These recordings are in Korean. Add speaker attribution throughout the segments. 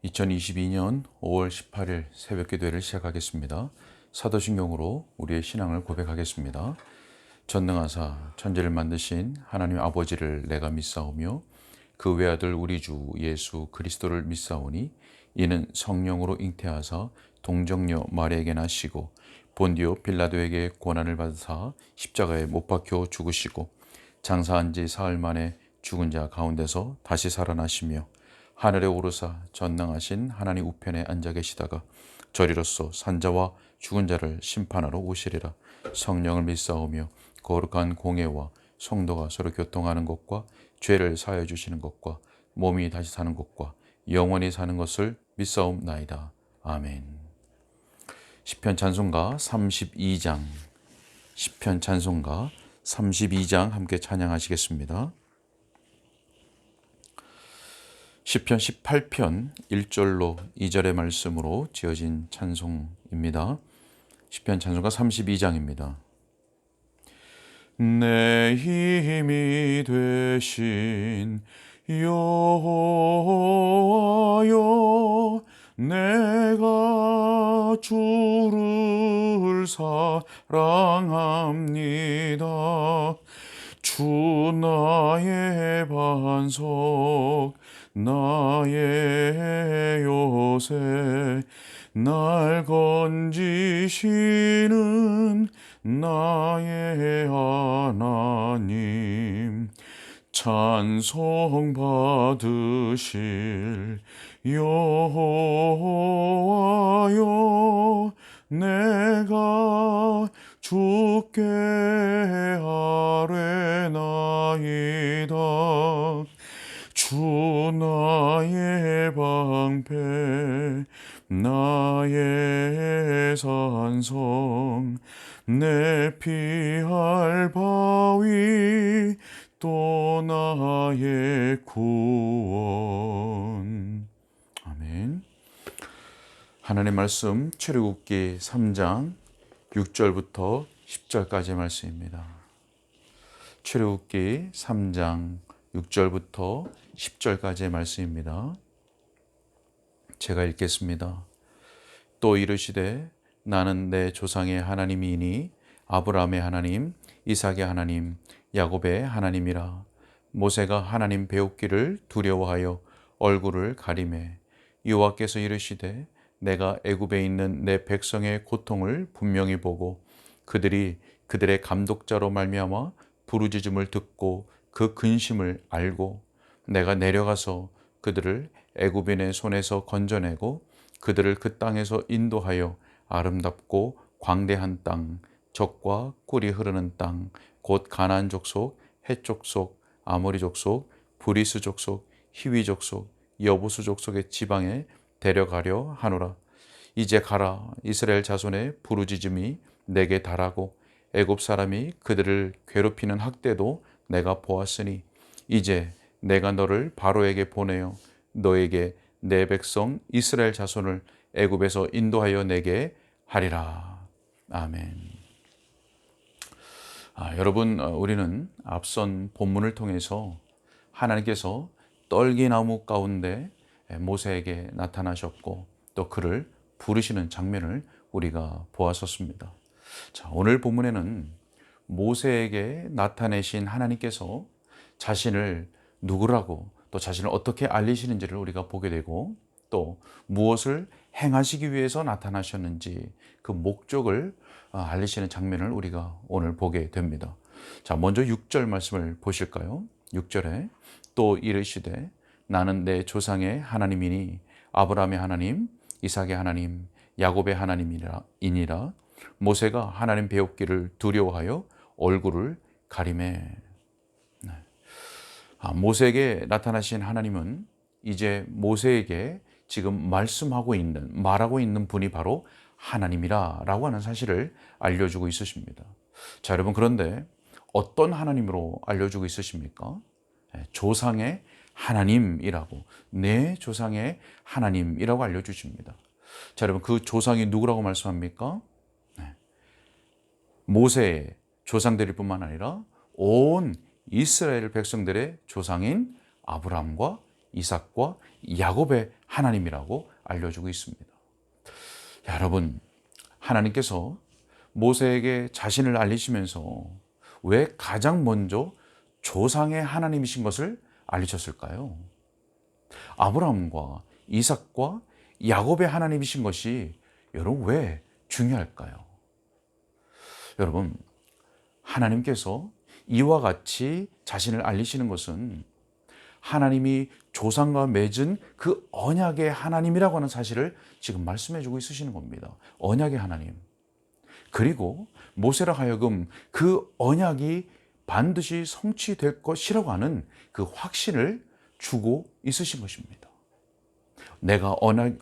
Speaker 1: 2022년 5월 18일 새벽 기도회를 시작하겠습니다. 사도신경으로 우리의 신앙을 고백하겠습니다. 전능하사 천지를 만드신 하나님 아버지를 내가 믿사오며 그 외아들 우리 주 예수 그리스도를 믿사오니 이는 성령으로 잉태하사 동정녀 마리아에게 나시고 본디오 빌라도에게 고난을 받으사 십자가에 못 박혀 죽으시고 장사한 지 사흘 만에 죽은 자 가운데서 다시 살아나시며 하늘에 오르사 전능하신 하나님 우편에 앉아 계시다가 저리로서 산자와 죽은 자를 심판하러 오시리라. 성령을 믿사오며 거룩한 공예와 성도가 서로 교통하는 것과 죄를 사하여 주시는 것과 몸이 다시 사는 것과 영원히 사는 것을 믿사옵나이다. 아멘. 시편 찬송가 32장 시편 찬송가 32장 함께 찬양하시겠습니다. 시편 18편 1절로 2절의 말씀으로 지어진 찬송입니다. 시편 찬송가 32장입니다. 내 힘이 되신 여호와여, 내가 주를 사랑합니다. 주 나의 반석, 나의 요새, 날 건지시는 나의 하나님, 찬송 받으실 여호와여, 내가 주께 아뢰나이다. 주 나의 방패, 나의 산성, 내 피할 바위, 또 나의 구원. 아멘. 하나님의 말씀 출애굽기 3장 6절부터 10절까지의 말씀입니다. 출애굽기 3장 6절부터 10절까지의 말씀입니다. 제가 읽겠습니다. 또 이르시되 나는 내 조상의 하나님이니 아브라함의 하나님, 이삭의 하나님, 야곱의 하나님이라. 모세가 하나님 배우기를 두려워하여 얼굴을 가리매 여호와께서 이르시되 내가 애굽에 있는 내 백성의 고통을 분명히 보고 그들이 그들의 감독자로 말미암아 부르짖음을 듣고 그 근심을 알고 내가 내려가서 그들을 애굽인의 손에서 건져내고 그들을 그 땅에서 인도하여 아름답고 광대한 땅, 젖과 꿀이 흐르는 땅, 곧 가나안 족속, 헷 족속, 아모리 족속, 브리스 족속, 히위 족속, 여부수 족속의 지방에 데려가려 하노라. 이제 가라. 이스라엘 자손의 부르짖음이 내게 달하고 애굽 사람이 그들을 괴롭히는 학대도 내가 보았으니 이제 내가 너를 바로에게 보내어 너에게 내 백성 이스라엘 자손을 애굽에서 인도하여 내게 하리라. 아멘. 여러분, 우리는 앞선 본문을 통해서 하나님께서 떨기나무 가운데 모세에게 나타나셨고 또 그를 부르시는 장면을 우리가 보았었습니다. 자, 오늘 본문에는 모세에게 나타내신 하나님께서 자신을 누구라고 또 자신을 어떻게 알리시는지를 우리가 보게 되고 또 무엇을 행하시기 위해서 나타나셨는지 그 목적을 알리시는 장면을 우리가 오늘 보게 됩니다. 자, 먼저 6절 말씀을 보실까요? 6절에 또 이르시되 나는 내 조상의 하나님이니 아브라함의 하나님, 이삭의 하나님, 야곱의 하나님이니라. 모세가 하나님 배우기를 두려워하여 얼굴을 가리매. 모세에게 나타나신 하나님은 이제 모세에게 지금 말하고 있는 분이 바로 하나님이라고 하는 사실을 알려주고 있으십니다. 자, 여러분, 그런데 어떤 하나님으로 알려주고 있으십니까? 조상의 하나님이라고, 내 조상의 하나님이라고 알려주십니다. 자, 여러분, 그 조상이 누구라고 말씀합니까? 모세의 조상들일 뿐만 아니라 온 이스라엘 백성들의 조상인 아브라함과 이삭과 야곱의 하나님이라고 알려주고 있습니다. 여러분, 하나님께서 모세에게 자신을 알리시면서 왜 가장 먼저 조상의 하나님이신 것을 알리셨을까요? 아브라함과 이삭과 야곱의 하나님이신 것이 여러분 왜 중요할까요? 여러분, 하나님께서 이와 같이 자신을 알리시는 것은 하나님이 조상과 맺은 그 언약의 하나님이라고 하는 사실을 지금 말씀해 주고 있으시는 겁니다. 언약의 하나님. 그리고 모세라 하여금 그 언약이 반드시 성취될 것이라고 하는 그 확신을 주고 있으신 것입니다. 내가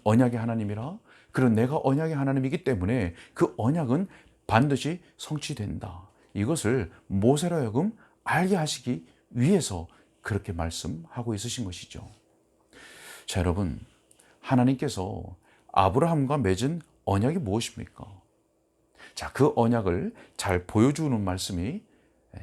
Speaker 1: 언약의 하나님이라, 그런 내가 언약의 하나님이기 때문에 그 언약은 반드시 성취된다. 이것을 모세라 하여금 알게 하시기 위해서 그렇게 말씀하고 있으신 것이죠. 자, 여러분, 하나님께서 아브라함과 맺은 언약이 무엇입니까? 자, 그 언약을 잘 보여주는 말씀이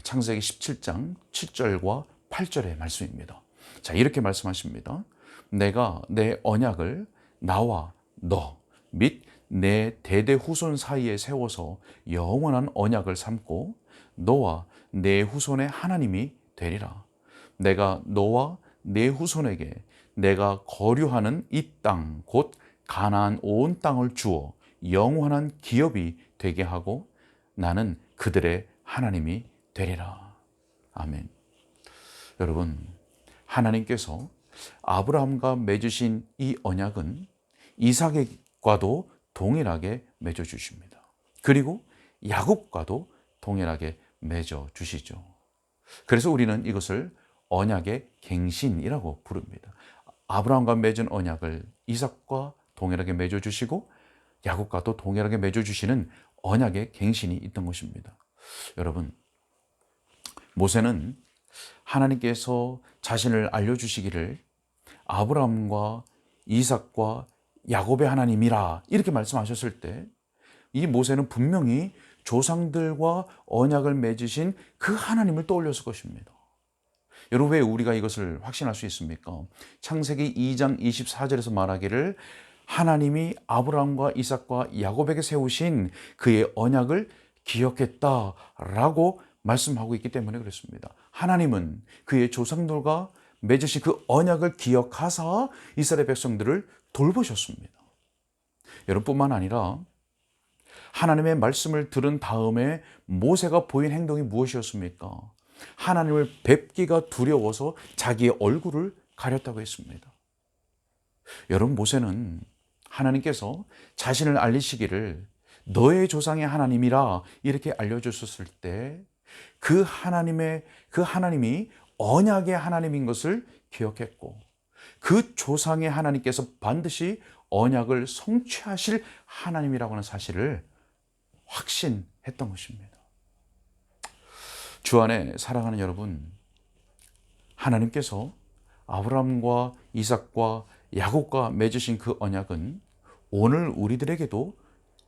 Speaker 1: 창세기 17장 7절과 8절의 말씀입니다. 자, 이렇게 말씀하십니다. 내가 내 언약을 나와 너 및 내 대대 후손 사이에 세워서 영원한 언약을 삼고 너와 내 후손의 하나님이 되리라. 내가 너와 내 후손에게 내가 거류하는 이 땅 곧 가나안 온 땅을 주어 영원한 기업이 되게 하고 나는 그들의 하나님이 되리라. 아멘. 여러분, 하나님께서 아브라함과 맺으신 이 언약은 이삭과도 동일하게 맺어주십니다. 그리고 야곱과도 동일하게 맺어주시죠. 그래서 우리는 이것을 언약의 갱신이라고 부릅니다. 아브라함과 맺은 언약을 이삭과 동일하게 맺어주시고 야곱과도 동일하게 맺어주시는 언약의 갱신이 있던 것입니다. 여러분, 모세는 하나님께서 자신을 알려주시기를 아브라함과 이삭과 야곱의 하나님이라 이렇게 말씀하셨을 때 이 모세는 분명히 조상들과 언약을 맺으신 그 하나님을 떠올렸을 것입니다. 여러분, 왜 우리가 이것을 확신할 수 있습니까? 창세기 2장 24절에서 말하기를 하나님이 아브라함과 이삭과 야곱에게 세우신 그의 언약을 기억했다라고 말씀하고 있기 때문에 그렇습니다. 하나님은 그의 조상들과 맺으신 그 언약을 기억하사 이스라엘 백성들을 돌보셨습니다. 여러분뿐만 아니라 하나님의 말씀을 들은 다음에 모세가 보인 행동이 무엇이었습니까? 하나님을 뵙기가 두려워서 자기의 얼굴을 가렸다고 했습니다. 여러분, 모세는 하나님께서 자신을 알리시기를 너의 조상의 하나님이라 이렇게 알려주셨을 때 그 하나님이 언약의 하나님인 것을 기억했고 그 조상의 하나님께서 반드시 언약을 성취하실 하나님이라고 하는 사실을 확신했던 것입니다. 주 안에 사랑하는 여러분, 하나님께서 아브라함과 이삭과 야곱과 맺으신 그 언약은 오늘 우리들에게도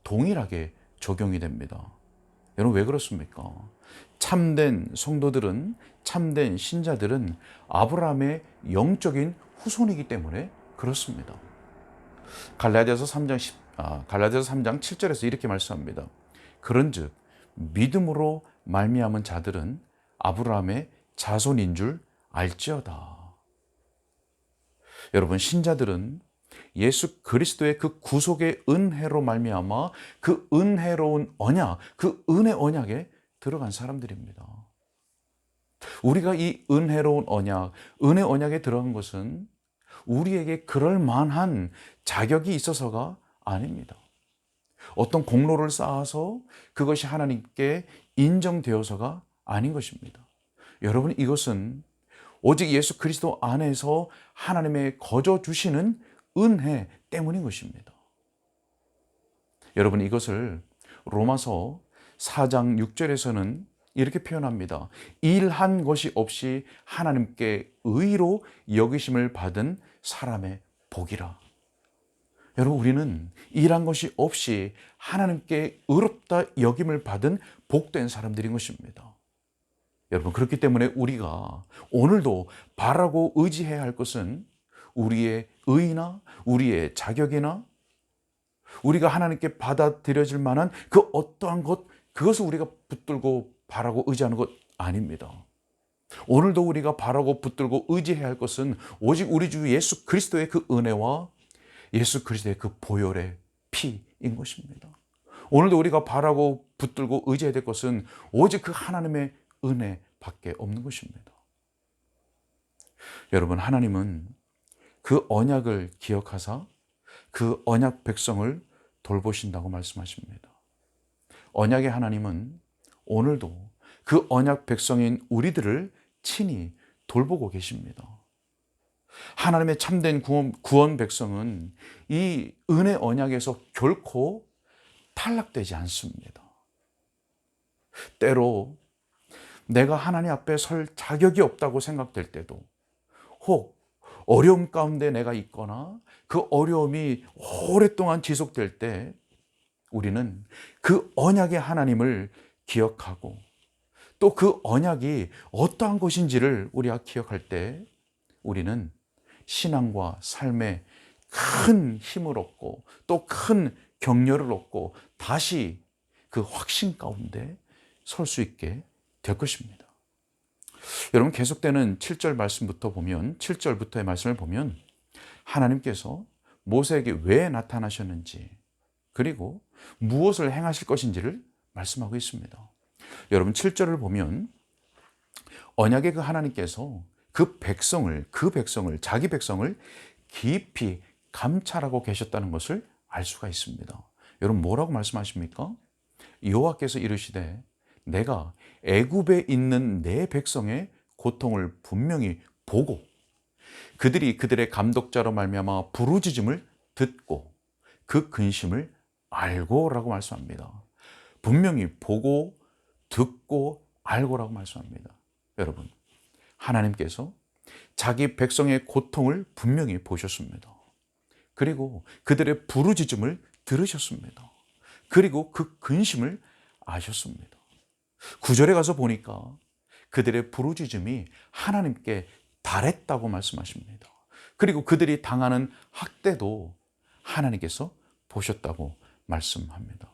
Speaker 1: 동일하게 적용이 됩니다. 여러분, 왜 그렇습니까? 참된 성도들은, 참된 신자들은 아브라함의 영적인 후손이기 때문에 그렇습니다. 갈라디아서 3장 7절에서 이렇게 말씀합니다. 그런즉 믿음으로 말미암은 자들은 아브라함의 자손인 줄 알지어다. 여러분, 신자들은 예수 그리스도의 그 구속의 은혜로 말미암아 그 은혜로운 언약, 그 은혜 언약에 들어간 사람들입니다. 우리가 이 은혜로운 언약, 은혜 언약에 들어간 것은 우리에게 그럴 만한 자격이 있어서가 아닙니다. 어떤 공로를 쌓아서 그것이 하나님께 인정되어서가 아닌 것입니다. 여러분, 이것은 오직 예수 그리스도 안에서 하나님의 거저 주시는 은혜 때문인 것입니다. 여러분, 이것을 로마서 4장 6절에서는 이렇게 표현합니다. 일한 것이 없이 하나님께 의로 여기심을 받은 사람의 복이라. 여러분, 우리는 일한 것이 없이 하나님께 의롭다 여김을 받은 복된 사람들인 것입니다. 여러분, 그렇기 때문에 우리가 오늘도 바라고 의지해야 할 것은 우리의 의나 우리의 자격이나 우리가 하나님께 받아들여질 만한 그 어떠한 것, 그것을 우리가 붙들고 바라고 의지하는 것 아닙니다. 오늘도 우리가 바라고 붙들고 의지해야 할 것은 오직 우리 주 예수 그리스도의 그 은혜와 예수 그리스도의 그 보혈의 피인 것입니다. 오늘도 우리가 바라고 붙들고 의지해야 될 것은 오직 그 하나님의 은혜밖에 없는 것입니다. 여러분, 하나님은 그 언약을 기억하사 그 언약 백성을 돌보신다고 말씀하십니다. 언약의 하나님은 오늘도 그 언약 백성인 우리들을 친히 돌보고 계십니다. 하나님의 참된 구원 백성은 이 은혜 언약에서 결코 탈락되지 않습니다. 때로 내가 하나님 앞에 설 자격이 없다고 생각될 때도, 혹 어려움 가운데 내가 있거나 그 어려움이 오랫동안 지속될 때 우리는 그 언약의 하나님을 기억하고 또 그 언약이 어떠한 것인지를 우리가 기억할 때 우리는 신앙과 삶에 큰 힘을 얻고 또 큰 격려를 얻고 다시 그 확신 가운데 설 수 있게 될 것입니다. 여러분, 계속되는 7절 말씀부터 보면, 7절부터의 말씀을 보면 하나님께서 모세에게 왜 나타나셨는지 그리고 무엇을 행하실 것인지를 말씀하고 있습니다. 여러분, 7절을 보면 언약의 그 하나님께서 그 백성을 자기 백성을 깊이 감찰하고 계셨다는 것을 알 수가 있습니다. 여러분, 뭐라고 말씀하십니까? 여호와께서 이르시되 내가 애굽에 있는 내 백성의 고통을 분명히 보고 그들이 그들의 감독자로 말미암아 부르짖음을 듣고 그 근심을 알고라고 말씀합니다. 분명히 보고 듣고 알고라고 말씀합니다. 여러분, 하나님께서 자기 백성의 고통을 분명히 보셨습니다. 그리고 그들의 부르짖음을 들으셨습니다. 그리고 그 근심을 아셨습니다. 9절에 가서 보니까 그들의 부르짖음이 하나님께 달했다고 말씀하십니다. 그리고 그들이 당하는 학대도 하나님께서 보셨다고 말씀합니다.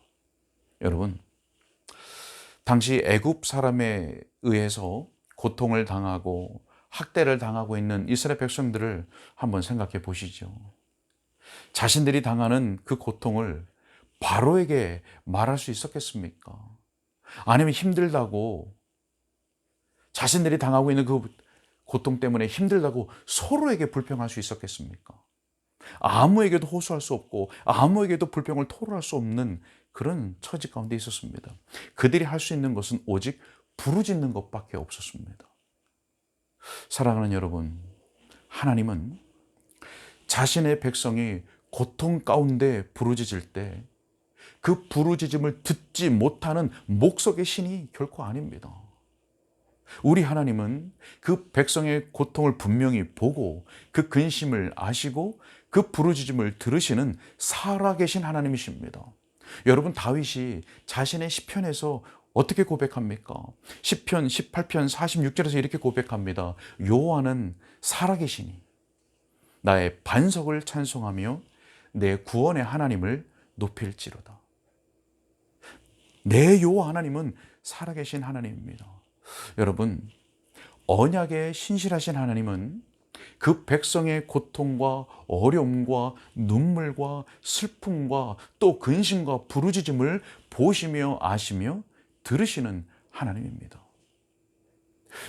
Speaker 1: 여러분, 당시 애굽 사람에 의해서 고통을 당하고 학대를 당하고 있는 이스라엘 백성들을 한번 생각해 보시죠. 자신들이 당하는 그 고통을 바로에게 말할 수 있었겠습니까? 아니면 힘들다고, 자신들이 당하고 있는 그 고통 때문에 힘들다고 서로에게 불평할 수 있었겠습니까? 아무에게도 호소할 수 없고 아무에게도 불평을 토로할 수 없는 그런 처지 가운데 있었습니다. 그들이 할 수 있는 것은 오직 부르짖는 것밖에 없었습니다. 사랑하는 여러분, 하나님은 자신의 백성이 고통 가운데 부르짖을 때 그 부르짖음을 듣지 못하는 목석의 신이 결코 아닙니다. 우리 하나님은 그 백성의 고통을 분명히 보고 그 근심을 아시고 그 부르짖음을 들으시는 살아계신 하나님이십니다. 여러분, 다윗이 자신의 시편에서 어떻게 고백합니까? 시편 18편 46절에서 이렇게 고백합니다. 여호와는 살아계시니 나의 반석을 찬송하며 내 구원의 하나님을 높일지로다. 내 여호와 하나님은 살아계신 하나님입니다. 여러분, 언약의 신실하신 하나님은 그 백성의 고통과 어려움과 눈물과 슬픔과 또 근심과 부르짖음을 보시며 아시며 들으시는 하나님입니다.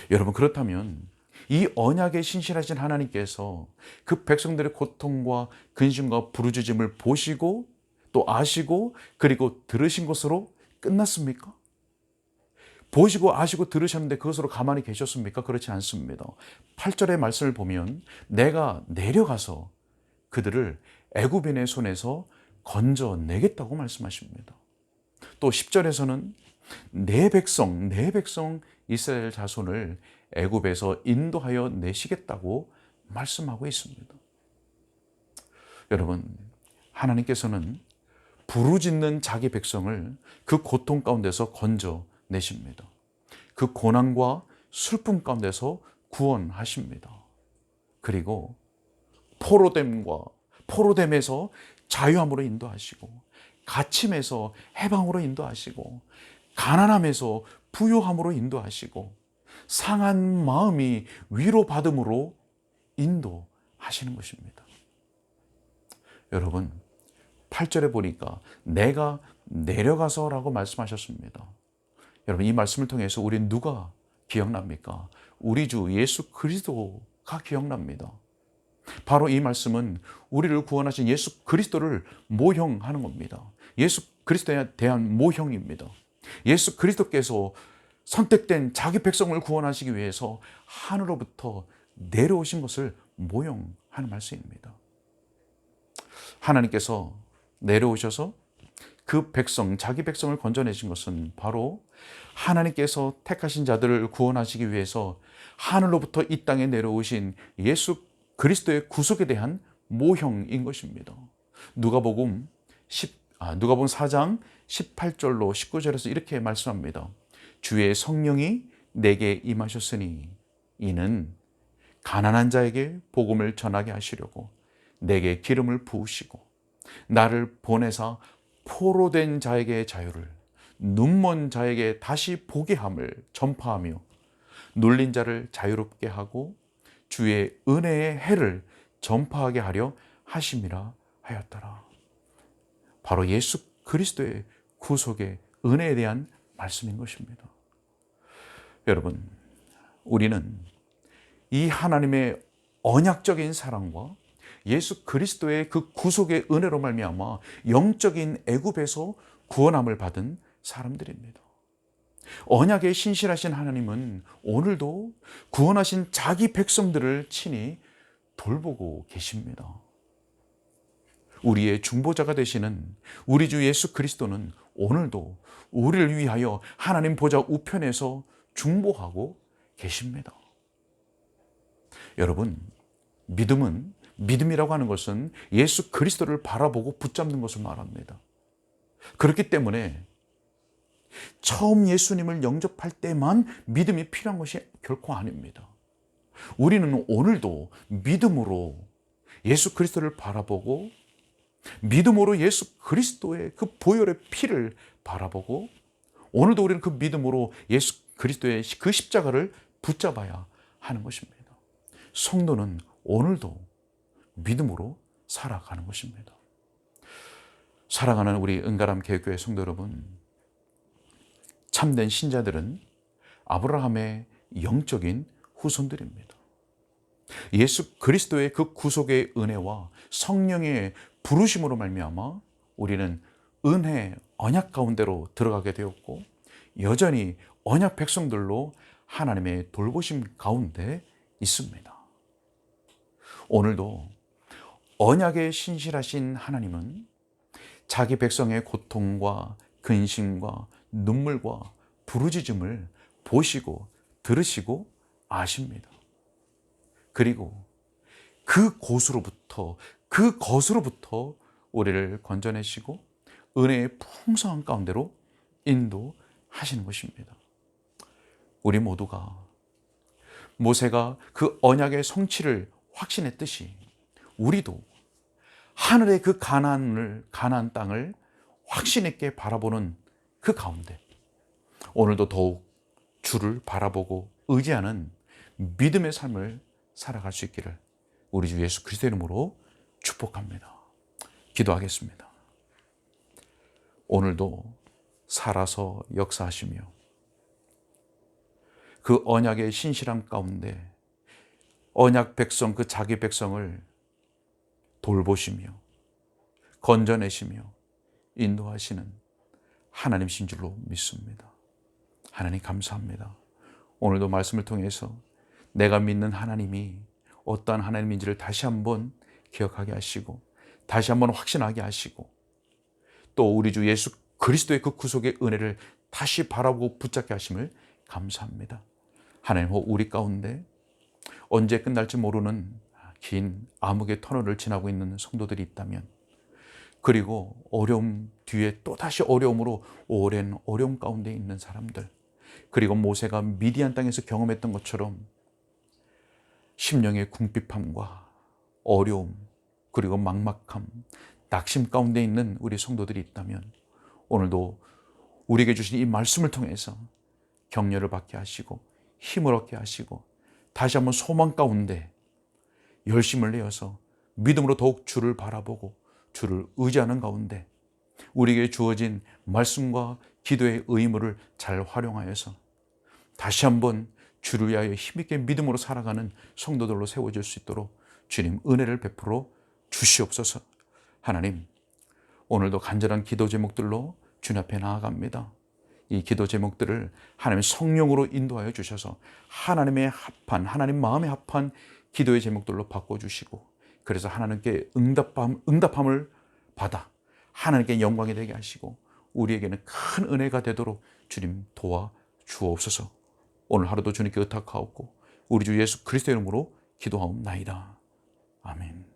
Speaker 1: 여러분, 그렇다면 이 언약의 신실하신 하나님께서 그 백성들의 고통과 근심과 부르짖음을 보시고 또 아시고 그리고 들으신 것으로 끝났습니까? 보시고 아시고 들으셨는데 그것으로 가만히 계셨습니까? 그렇지 않습니다. 8절의 말씀을 보면 내가 내려가서 그들을 애굽인의 손에서 건져내겠다고 말씀하십니다. 또 10절에서는 내 백성 이스라엘 자손을 애굽에서 인도하여 내시겠다고 말씀하고 있습니다. 여러분, 하나님께서는 부르짖는 자기 백성을 그 고통 가운데서 건져내십니다. 그 고난과 슬픔 가운데서 구원하십니다. 그리고 포로됨에서 자유함으로 인도하시고, 갇힘에서 해방으로 인도하시고, 가난함에서 부유함으로 인도하시고, 상한 마음이 위로받음으로 인도하시는 것입니다. 여러분, 8절에 보니까 내가 내려가서라고 말씀하셨습니다. 여러분, 이 말씀을 통해서 우리는 누가 기억납니까? 우리 주 예수 그리스도가 기억납니다. 바로 이 말씀은 우리를 구원하신 예수 그리스도를 모형하는 겁니다. 예수 그리스도에 대한 모형입니다. 예수 그리스도께서 선택된 자기 백성을 구원하시기 위해서 하늘로부터 내려오신 것을 모형하는 말씀입니다. 하나님께서 내려오셔서 그 백성, 자기 백성을 건져내신 것은 바로 하나님께서 택하신 자들을 구원하시기 위해서 하늘로부터 이 땅에 내려오신 예수 그리스도의 구속에 대한 모형인 것입니다. 누가복음 4장 18절로 19절에서 이렇게 말씀합니다. 주의 성령이 내게 임하셨으니 이는 가난한 자에게 복음을 전하게 하시려고 내게 기름을 부으시고 나를 보내사 포로된 자에게 자유를, 눈먼 자에게 다시 보게 함을 전파하며 눌린 자를 자유롭게 하고 주의 은혜의 해를 전파하게 하려 하심이라 하였더라. 바로 예수 그리스도의 구속의 은혜에 대한 말씀인 것입니다. 여러분, 우리는 이 하나님의 언약적인 사랑과 예수 그리스도의 그 구속의 은혜로 말미암아 영적인 애굽에서 구원함을 받은 사람들입니다. 언약에 신실하신 하나님은 오늘도 구원하신 자기 백성들을 친히 돌보고 계십니다. 우리의 중보자가 되시는 우리 주 예수 그리스도는 오늘도 우리를 위하여 하나님 보좌 우편에서 중보하고 계십니다. 여러분, 믿음이라고 하는 것은 예수 그리스도를 바라보고 붙잡는 것을 말합니다. 그렇기 때문에 처음 예수님을 영접할 때만 믿음이 필요한 것이 결코 아닙니다. 우리는 오늘도 믿음으로 예수 그리스도를 바라보고 믿음으로 예수 그리스도의 그 보혈의 피를 바라보고 오늘도 우리는 그 믿음으로 예수 그리스도의 그 십자가를 붙잡아야 하는 것입니다. 성도는 오늘도 믿음으로 살아가는 것입니다. 사랑하는 우리 은가람 개혁교회 성도 여러분, 참된 신자들은 아브라함의 영적인 후손들입니다. 예수 그리스도의 그 구속의 은혜와 성령의 부르심으로 말미암아 우리는 은혜 언약 가운데로 들어가게 되었고 여전히 언약 백성들로 하나님의 돌보심 가운데 있습니다. 오늘도 언약에 신실하신 하나님은 자기 백성의 고통과 근심과 눈물과 부르짖음을 보시고 들으시고 아십니다. 그리고 그 것으로부터 우리를 건져내시고 은혜의 풍성한 가운데로 인도하시는 것입니다. 우리 모두가 모세가 그 언약의 성취를 확신했듯이 우리도 하늘의 그 가나안 땅을 확신 있게 바라보는 그 가운데 오늘도 더욱 주를 바라보고 의지하는 믿음의 삶을 살아갈 수 있기를 우리 주 예수 그리스도의 이름으로 축복합니다. 기도하겠습니다. 오늘도 살아서 역사하시며 그 언약의 신실함 가운데 언약 백성, 그 자기 백성을 돌보시며 건져내시며 인도하시는 하나님이신 줄로 믿습니다. 하나님 감사합니다. 오늘도 말씀을 통해서 내가 믿는 하나님이 어떠한 하나님인지를 다시 한번 기억하게 하시고 다시 한번 확신하게 하시고 또 우리 주 예수 그리스도의 그 구속의 은혜를 다시 바라보고 붙잡게 하심을 감사합니다. 하나님, 우리 가운데 언제 끝날지 모르는 긴 암흑의 터널을 지나고 있는 성도들이 있다면 그리고 어려움 뒤에 또다시 어려움으로 오랜 어려움 가운데 있는 사람들 그리고 모세가 미디안 땅에서 경험했던 것처럼 심령의 궁핍함과 어려움, 그리고 막막함, 낙심 가운데 있는 우리 성도들이 있다면 오늘도 우리에게 주신 이 말씀을 통해서 격려를 받게 하시고 힘을 얻게 하시고 다시 한번 소망 가운데 열심을 내어서 믿음으로 더욱 주를 바라보고 주를 의지하는 가운데 우리에게 주어진 말씀과 기도의 의무를 잘 활용하여서 다시 한번 주를 위하여 힘있게 믿음으로 살아가는 성도들로 세워질 수 있도록 주님 은혜를 베풀어 주시옵소서. 하나님, 오늘도 간절한 기도 제목들로 주님 앞에 나아갑니다. 이 기도 제목들을 하나님의 성령으로 인도하여 주셔서 하나님의 합한, 하나님 마음에 합한 기도의 제목들로 바꿔주시고, 그래서 하나님께 응답함을 받아 하나님께 영광이 되게 하시고 우리에게는 큰 은혜가 되도록 주님 도와 주옵소서. 오늘 하루도 주님께 의탁하옵고 우리 주 예수 그리스도의 이름으로 기도하옵나이다. 아멘.